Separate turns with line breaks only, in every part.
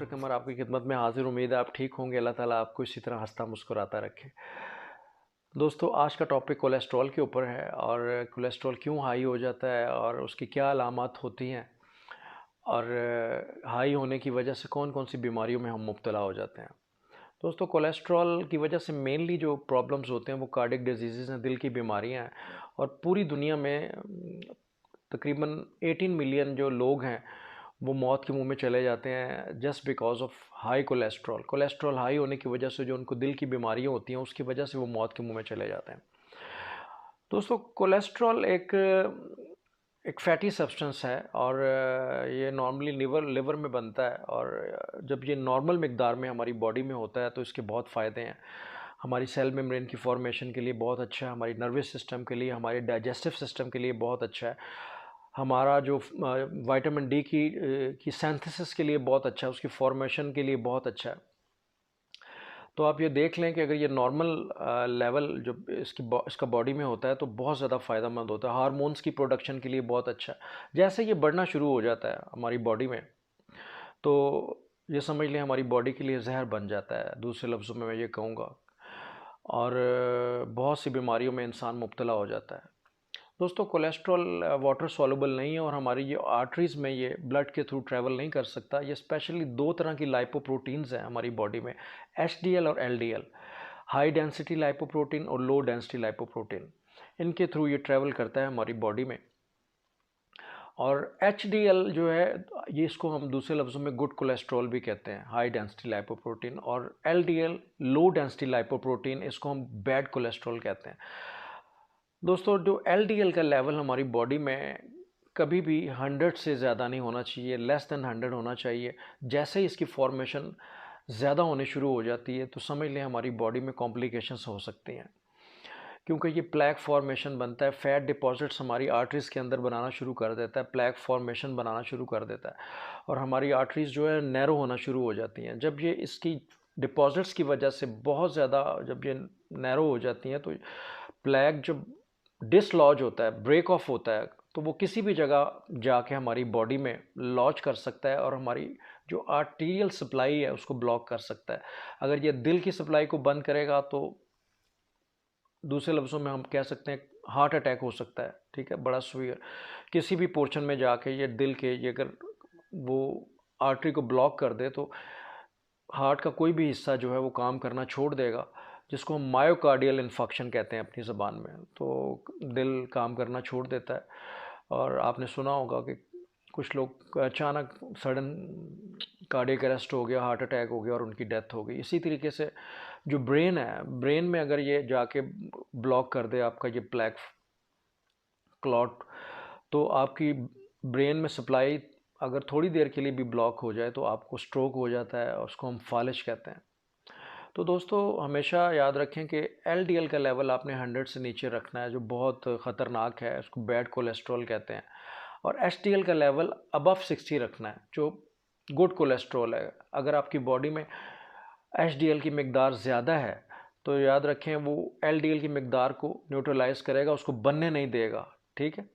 Doctor कमर आपकी खिदमत में हाजिर। उम्मीद है आप ठीक होंगे। अल्लाह ताला आपको इसी तरह हंसता मुस्कुराता रखे। दोस्तों, आज का टॉपिक कोलेस्ट्रॉल के ऊपर है और कोलेस्ट्रॉल क्यों हाई हो जाता है और उसकी क्या अलामत होती हैं और हाई होने की वजह से कौन कौन सी बीमारियों में हम मुब्तला हो जाते हैं। दोस्तों, कोलेस्ट्रॉल की वजह से मेनली जो प्रॉब्लम्स होते हैं वो कार्डियक डिजीज़ हैं, दिल की बीमारियां हैं। और पूरी दुनिया में तकरीबन 18 मिलियन जो लोग हैं वो मौत के मुंह में चले जाते हैं just because of high cholesterol. Cholesterol high होने की वजह से जो उनको दिल की बीमारियां होती हैं उसकी वजह से वो मौत के मुंह में चले जाते हैं। दोस्तों, कोलेस्ट्रॉल एक एक फैटी सब्सटेंस है और ये नॉर्मली लिवर में बनता है। और जब ये नॉर्मल मिकदार में हमारी बॉडी में होता है तो इसके बहुत फ़ायदे हैं। हमारी सेल मेम्ब्रेन की फॉर्मेशन के लिए बहुत अच्छा है, हमारी नर्वस सिस्टम के लिए, हमारे डाइजेस्टिव सिस्टम के लिए बहुत अच्छा है, हमारा जो विटामिन डी की सिंथेसिस के लिए बहुत अच्छा है, उसकी फॉर्मेशन के लिए बहुत अच्छा है। तो आप ये देख लें कि अगर ये नॉर्मल लेवल जो इसका बॉडी में होता है तो बहुत ज़्यादा फ़ायदेमंद होता है, हार्मोन्स की प्रोडक्शन के लिए बहुत अच्छा है। जैसे ये बढ़ना शुरू हो जाता है हमारी बॉडी में तो ये समझ लें हमारी बॉडी के लिए जहर बन जाता है, दूसरे लफ्ज़ों में मैं ये कहूँगा। और बहुत सी बीमारियों में इंसान मुब्तला हो जाता है। दोस्तों, कोलेस्ट्रॉल वाटर सॉल्युबल नहीं है और हमारी ये आर्टरीज़ में ये ब्लड के थ्रू ट्रैवल नहीं कर सकता। ये स्पेशली दो तरह की लाइपोप्रोटीन्स हैं हमारी बॉडी में, एचडीएल और एलडीएल, हाई डेंसिटी लाइपोप्रोटीन और लो डेंसिटी लाइपोप्रोटीन। इनके थ्रू ये ट्रैवल करता है हमारी बॉडी में। और एचडीएल जो है ये इसको हम दूसरे लफ्ज़ों में गुड कोलेस्ट्रॉल भी कहते हैं, हाई डेंसिटी लाइपोप्रोटीन। और एलडीएल लो डेंसिटी लाइपोप्रोटीन, इसको हम बैड कोलेस्ट्रॉल कहते हैं। दोस्तों, जो एलडीएल का लेवल हमारी बॉडी में कभी भी 100 से ज़्यादा नहीं होना चाहिए, लेस देन 100 होना चाहिए। जैसे ही इसकी फॉर्मेशन ज़्यादा होने शुरू हो जाती है तो समझ लें हमारी बॉडी में कॉम्प्लिकेशंस हो सकती हैं, क्योंकि ये प्लैक फॉर्मेशन बनता है, फैट डिपॉजिट्स हमारी आर्टरीज़ के अंदर बनाना शुरू कर देता है, प्लैक फॉर्मेशन बनाना शुरू कर देता है और हमारी आर्टरीज़ जो है नैरो होना शुरू हो जाती हैं। जब ये इसकी डिपॉजिट्स की वजह से बहुत ज़्यादा जब ये नैरो हो जाती हैं तो प्लैक जब डिसलॉज होता है, ब्रेक ऑफ होता है, तो वो किसी भी जगह जाके हमारी बॉडी में लॉज कर सकता है और हमारी जो आर्टीरियल सप्लाई है उसको ब्लॉक कर सकता है। अगर ये दिल की सप्लाई को बंद करेगा तो दूसरे लफ्ज़ों में हम कह सकते हैं हार्ट अटैक हो सकता है। ठीक है, बड़ा सीवियर किसी भी पोर्शन में जाके ये दिल के ये अगर वो आर्टरी को ब्लॉक कर दे तो हार्ट का कोई भी हिस्सा जो है वो काम करना छोड़ देगा, जिसको हम मायोकार्डियल इन्फेक्शन कहते हैं अपनी ज़बान में। तो दिल काम करना छोड़ देता है और आपने सुना होगा कि कुछ लोग अचानक सडन कार्डियक अरेस्ट हो गया, हार्ट अटैक हो गया और उनकी डेथ हो गई। इसी तरीके से जो ब्रेन है, ब्रेन में अगर ये जाके ब्लॉक कर दे आपका ये प्लैक क्लॉट, तो आपकी ब्रेन में सप्लाई अगर थोड़ी देर के लिए भी ब्लॉक हो जाए तो आपको स्ट्रोक हो जाता है और उसको हम फालिज कहते हैं। तो दोस्तों, हमेशा याद रखें कि एलडीएल का लेवल आपने 100 से नीचे रखना है, जो बहुत ख़तरनाक है, उसको बैड कोलेस्ट्रॉल कहते हैं। और एचडीएल का लेवल अबव 60 रखना है, जो गुड कोलेस्ट्रॉल है। अगर आपकी बॉडी में एचडीएल की मिकदार ज़्यादा है तो याद रखें वो एलडीएल की मिकदार को न्यूट्रलाइज करेगा, उसको बनने नहीं देगा। ठीक है,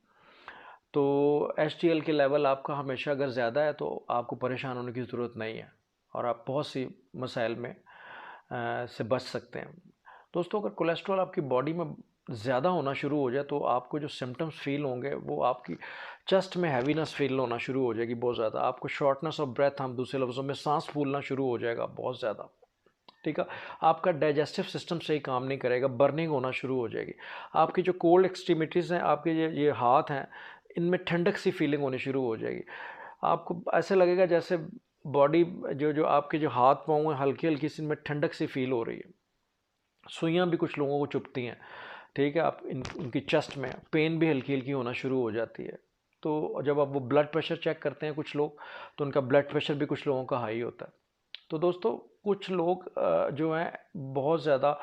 तो एचडीएल के लेवल आपका हमेशा अगर ज़्यादा है तो आपको परेशान होने की ज़रूरत नहीं है और आप बहुत सी मसाइल में से बच सकते हैं। दोस्तों, अगर कोलेस्ट्रॉल आपकी बॉडी में ज़्यादा होना शुरू हो जाए तो आपको जो सिम्टम्स फील होंगे वो आपकी चेस्ट में हैवीनेस फील होना शुरू हो जाएगी बहुत ज़्यादा, आपको शॉर्टनेस ऑफ ब्रेथ, हम दूसरे लफ्ज़ों में सांस फूलना शुरू हो जाएगा बहुत ज़्यादा। ठीक है, आपका डाइजेस्टिव सिस्टम सही काम नहीं करेगा, बर्निंग होना शुरू हो जाएगी। आपकी जो कोल्ड एक्सट्रीमिटीज़ हैं, आपके ये हाथ हैं, इनमें ठंडक सी फीलिंग होनी शुरू हो जाएगी। आपको ऐसे लगेगा जैसे बॉडी जो जो आपके जो हाथ पाँव हैं हल्की हल्की सी इनमें ठंडक सी फील हो रही है। सुइयाँ भी कुछ लोगों को चुभती हैं। ठीक है, आप इनकी चेस्ट में पेन भी हल्की हल्की होना शुरू हो जाती है। तो जब आप वो ब्लड प्रेशर चेक करते हैं कुछ लोग, तो उनका ब्लड प्रेशर भी कुछ लोगों का हाई होता है। तो दोस्तों, कुछ लोग जो हैं बहुत ज़्यादा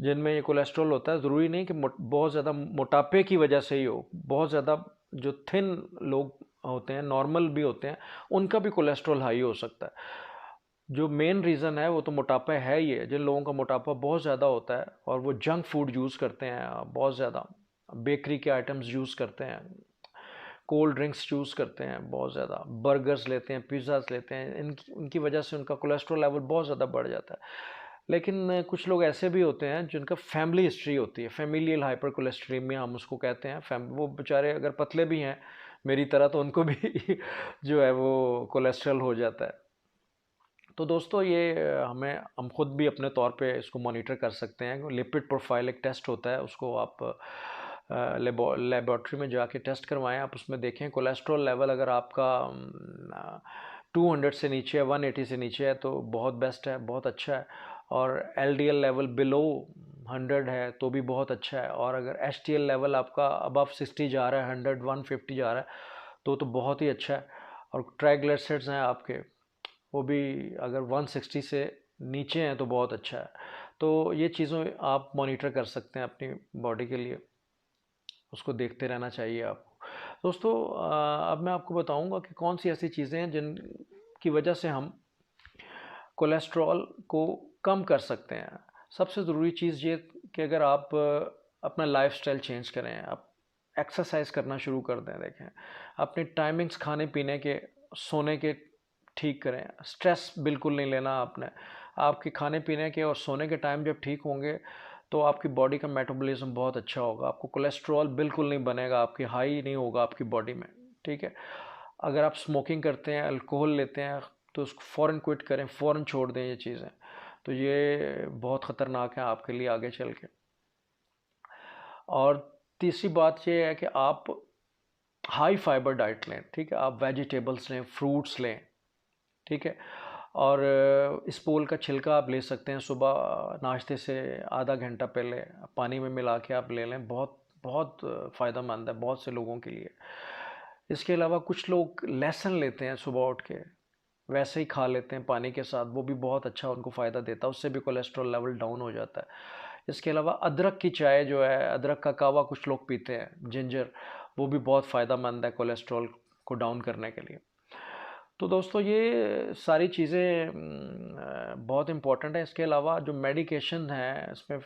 जिनमें ये कोलेस्ट्रॉल होता है, ज़रूरी नहीं कि बहुत ज़्यादा मोटापे की वजह से ही हो, बहुत ज़्यादा जो थिन लोग होते हैं, नॉर्मल भी होते हैं, उनका भी कोलेस्ट्रॉल हाई हो सकता है। जो मेन रीज़न है वो तो मोटापा है ही है। जिन लोगों का मोटापा बहुत ज़्यादा होता है और वो जंक फूड यूज़ करते हैं, बहुत ज़्यादा बेकरी के आइटम्स यूज़ करते हैं, कोल्ड ड्रिंक्स चूज़ करते हैं बहुत ज़्यादा, बर्गर्स लेते हैं, पिज़्ज़ास लेते हैं, इनकी वजह से उनका कोलेस्ट्रॉल लेवल बहुत ज़्यादा बढ़ जाता है। लेकिन कुछ लोग ऐसे भी होते हैं जिनका फैमिली हिस्ट्री होती है, फैमिलियल हाइपर कोलेस्ट्रीमिया हम उसको कहते हैं। वो बेचारे अगर पतले भी हैं मेरी तरह तो उनको भी जो है वो कोलेस्ट्रॉल हो जाता है। तो दोस्तों ये हम खुद भी अपने तौर पे इसको मॉनिटर कर सकते हैं। लिपिड प्रोफाइल एक टेस्ट होता है, उसको आप लेबॉर्ट्री में जाके टेस्ट करवाएं। आप उसमें देखें कोलेस्ट्रॉल लेवल अगर आपका 200 से नीचे है, 180 से नीचे है तो बहुत बेस्ट है, बहुत अच्छा है। और एलडीएल लेवल बिलो 100 है तो भी बहुत अच्छा है। और अगर एचटीएल लेवल आपका अबव 60 जा रहा है, 100 150 जा रहा है तो बहुत ही अच्छा है। और ट्राइग्लिसराइड्स हैं आपके, वो भी अगर 160 से नीचे हैं तो बहुत अच्छा है। तो ये चीज़ों आप मॉनिटर कर सकते हैं अपनी बॉडी के लिए, उसको देखते रहना चाहिए आपको। दोस्तों अब मैं आपको बताऊंगा कि कौन सी ऐसी चीज़ें हैं जिनकी वजह से हम कोलेस्ट्रॉल को कम कर सकते हैं। सबसे ज़रूरी चीज़ ये कि अगर आप अपना लाइफस्टाइल चेंज करें, आप एक्सरसाइज करना शुरू कर दें, देखें अपनी टाइमिंग्स खाने पीने के, सोने के ठीक करें। स्ट्रेस बिल्कुल नहीं लेना आपने। आपके खाने पीने के और सोने के टाइम जब ठीक होंगे तो आपकी बॉडी का मेटाबॉलिज्म बहुत अच्छा होगा, आपको कोलेस्ट्रॉल बिल्कुल नहीं बनेगा, आपकी हाई नहीं होगा आपकी बॉडी में, ठीक है। अगर आप स्मोकिंग करते हैं, अल्कोहल लेते हैं तो उसको फ़ौरन क्विट करें, फ़ौरन छोड़ दें ये चीज़ें। तो ये बहुत ख़तरनाक है आपके लिए आगे चल के। और तीसरी बात ये है कि आप हाई फाइबर डाइट लें, ठीक है। आप वेजिटेबल्स लें, फ्रूट्स लें, ठीक है। और स्पोल का छिलका आप ले सकते हैं, सुबह नाश्ते से आधा घंटा पहले पानी में मिला के आप ले लें, बहुत बहुत फ़ायदेमंद है बहुत से लोगों के लिए। इसके अलावा कुछ लोग लहसुन लेते हैं सुबह उठ के, वैसे ही खा लेते हैं पानी के साथ, वो भी बहुत अच्छा उनको फ़ायदा देता है, उससे भी कोलेस्ट्रॉल लेवल डाउन हो जाता है। इसके अलावा अदरक की चाय जो है, अदरक का कहवा कुछ लोग पीते हैं, जिंजर, वो भी बहुत फ़ायदेमंद है कोलेस्ट्रॉल को डाउन करने के लिए। तो दोस्तों ये सारी चीज़ें बहुत इम्पोर्टेंट है। इसके अलावा जो मेडिकेशन है इसमें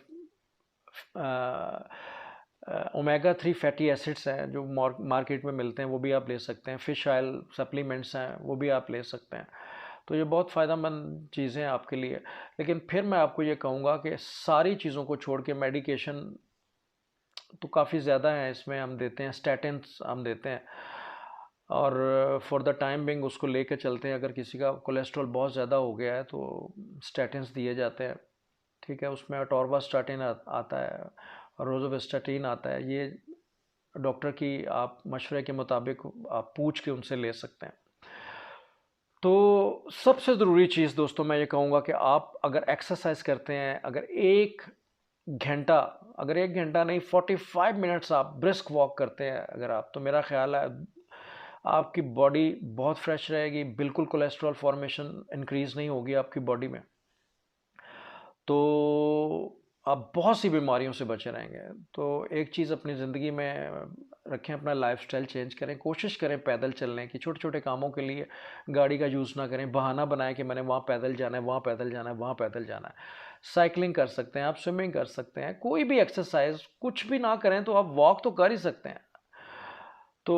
ओमेगा 3 फैटी एसिड्स हैं जो मार्केट में मिलते हैं, वो भी आप ले सकते हैं। फ़िश ऑयल सप्लीमेंट्स हैं, वो भी आप ले सकते हैं। तो ये बहुत फ़ायदेमंद चीज़ें हैं आपके लिए। लेकिन फिर मैं आपको ये कहूँगा कि सारी चीज़ों को छोड़ के मेडिकेशन तो काफ़ी ज़्यादा है इसमें, हम देते हैं स्टैटिन्स हम देते हैं, और फॉर द टाइम बिंग उसको लेकर चलते हैं। अगर किसी का कोलेस्ट्रॉल बहुत ज़्यादा हो गया है तो स्टैटिन्स दिए जाते हैं, ठीक है। उसमें अटोरवास्टाटिन आता है और रोज़ोवेस्टाटिन आता है। ये डॉक्टर की आप मशवरे के मुताबिक आप पूछ के उनसे ले सकते हैं। तो सबसे ज़रूरी चीज़ दोस्तों मैं ये कहूँगा कि आप अगर एक्सरसाइज करते हैं, घंटा अगर 1 घंटा नहीं 45 मिनट्स आप ब्रिस्क वॉक करते हैं अगर आप, तो मेरा ख्याल है आपकी बॉडी बहुत फ्रेश रहेगी, बिल्कुल कोलेस्ट्रॉल फॉर्मेशन इंक्रीज़ नहीं होगी आपकी बॉडी में, तो आप बहुत सी बीमारियों से बचे रहेंगे। तो एक चीज़ अपनी ज़िंदगी में रखें, अपना लाइफस्टाइल चेंज करें, कोशिश करें पैदल चलने की। छोटे छोटे कामों के लिए गाड़ी का यूज़ ना करें, बहाना बनाएं कि मैंने वहाँ पैदल जाना है, वहाँ पैदल जाना है, वहाँ पैदल जाना है। साइकिलिंग कर सकते हैं आप, स्विमिंग कर सकते हैं, कोई भी एक्सरसाइज, कुछ भी ना करें तो आप वॉक तो कर ही सकते हैं। तो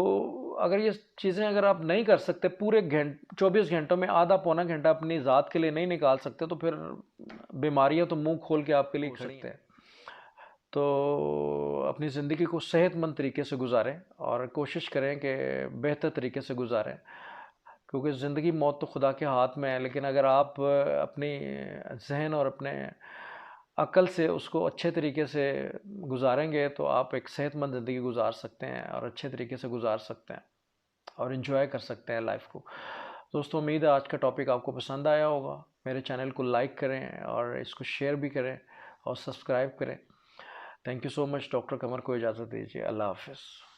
अगर ये चीज़ें अगर आप नहीं कर सकते, पूरे 24 घंटों में आधा पौना घंटा अपनी ज़ात के लिए नहीं निकाल सकते, तो फिर बीमारियां तो मुंह खोल के आपके लिए खड़ी हैं। तो अपनी ज़िंदगी को सेहतमंद तरीके से गुजारें और कोशिश करें कि बेहतर तरीके से गुजारें, क्योंकि ज़िंदगी मौत तो खुदा के हाथ में है। लेकिन अगर आप अपनी जहन और अपने अक्ल से उसको अच्छे तरीके से गुजारेंगे तो आप एक सेहतमंद ज़िंदगी गुजार सकते हैं और अच्छे तरीके से गुजार सकते हैं और इन्जॉय कर सकते हैं लाइफ को। दोस्तों उम्मीद है आज का टॉपिक आपको पसंद आया होगा। मेरे चैनल को लाइक करें और इसको शेयर भी करें और सब्सक्राइब करें। Thank you so much. Doctor Qamar को इजाज़त दीजिए। अल्लाह हाफिज़।